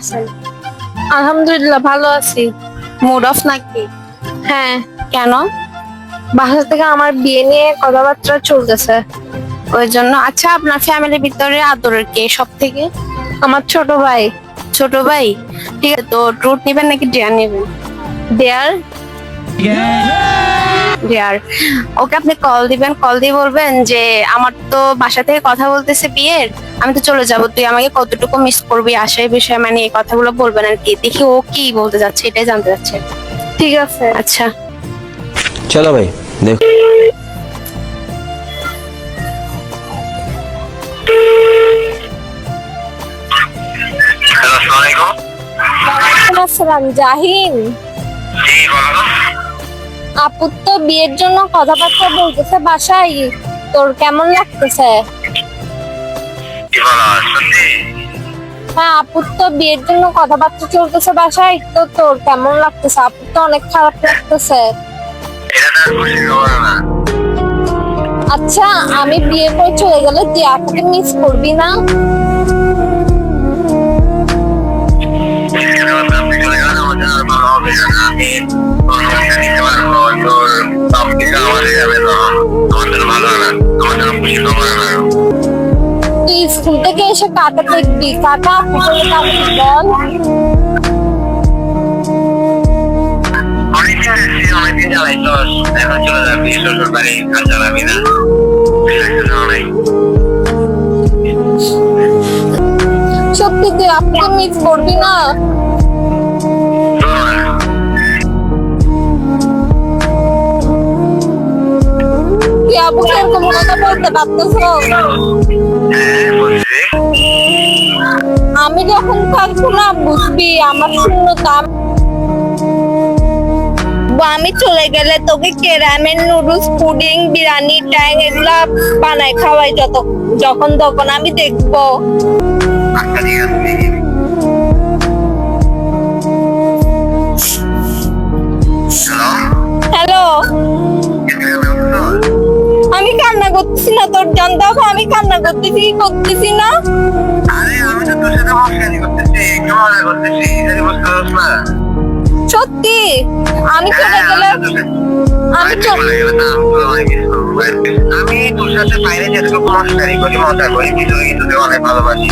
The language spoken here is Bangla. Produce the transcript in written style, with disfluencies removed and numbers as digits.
আছেন? আলহামদুলিল্লাহ ভালো আছি। মুড অফ নাকি? হ্যাঁ, কেন? বাসা থেকে আমার বিয়ে নিয়ে কথাবার্তা চলতেছে। ওই জন্য? আচ্ছা, আপনার ফ্যামিলির ভিতরে আদরের কে সব থেকে? আমার ছোট ভাই। ছোট ভাই? ঠিক আছে, তো রুট নিবেন নাকি ডেয়ার নিবেন? দেয়ার। ডেয়ার। ওকে, আপনি কল দিবেন, কল দিয়ে বলবেন যে আমার তো বাসা থেকে কথা বলতেছে বিয়ের, আমি তো চলে যাব, তুই আমাকে কতটুকু মিস করবি আশার বিষয়ে, মানে এই কথাগুলো বলবেন আর কি। দেখি ও কি বলতে যাচ্ছে, এটাই জানতে চাচ্ছে। ঠিক আছে। আচ্ছা। चलो भाई देखो। হ্যালো, আসসালামু আলাইকুম। ওয়ালাইকুম আসসালাম। জাহিন, জি বলো। আপুর তো বিয়ের জন্য কথাবার্তা বলতেছে বাসায়, তোর কেমন লাগতেছে? কি বলো, সত্যি? হ্যাঁ, আপুর তো বিয়ের জন্য কথাবার্তা চলতেছে বাসায়, তো তোর কেমন লাগতেছে? আপুর তো অনেক খারাপ লাগতেছে। এটা তার খুশি খবর না। আচ্ছা, আমি বিয়ে করে চলে গেলে তুই আপুকে মিস করবি না? এখানে আপনি চলে গেলেন, আমার জন্য আর ভালো হবে না। আমি কোনো সমস্যা নিতে পারবো, তোর সব কিছু আমাদের যাবে, তখন আমার জন্য ভালো হবে না, আমার জন্য খুশি খবর না। তুই স্কুল থেকে এসে কাকা দেখবি, কাকা আপু বলে ডাকবি, বল। অনেকদিন এসেছি, অনেকদিন জ্বালাই তো, এখন চলে যাবি শ্বশুর বাড়ি, আর জ্বালাবি না। নাই সত্যি তুই আপুকে মিস করবি না? তুই আপুকে এরকম কথা বলতে পারতেছ? হ্যাঁ বলছি। আমি যখন থাকবো না বুঝবি আমার শূন্যতা। আমি চলে গেলে তোকে কেরামের নুডলস, পুডিং, বিরিয়ানি, ট্যাং এগুলা বানায় খাওয়াই যখন তখন আমি দেখবো। আচ্ছা ঠিক আছে। হ্যালো, আমি কান্না করতেছি না, তোর জানতে হবে আমি কান্না করতেছি না। আরে আমি তো তোর সাথে মস্কারি করতেছি, একটু মজা করতেছি, এটা বুঝতে পারছ না? সত্যি আমি চলে গেলে আমি চলে গেলে না, আমি তোর সাথে বাইরে যেটুকু মস্কারি করি, মজা করি, ভিতরে কিন্তু অনেক ভালোবাসি।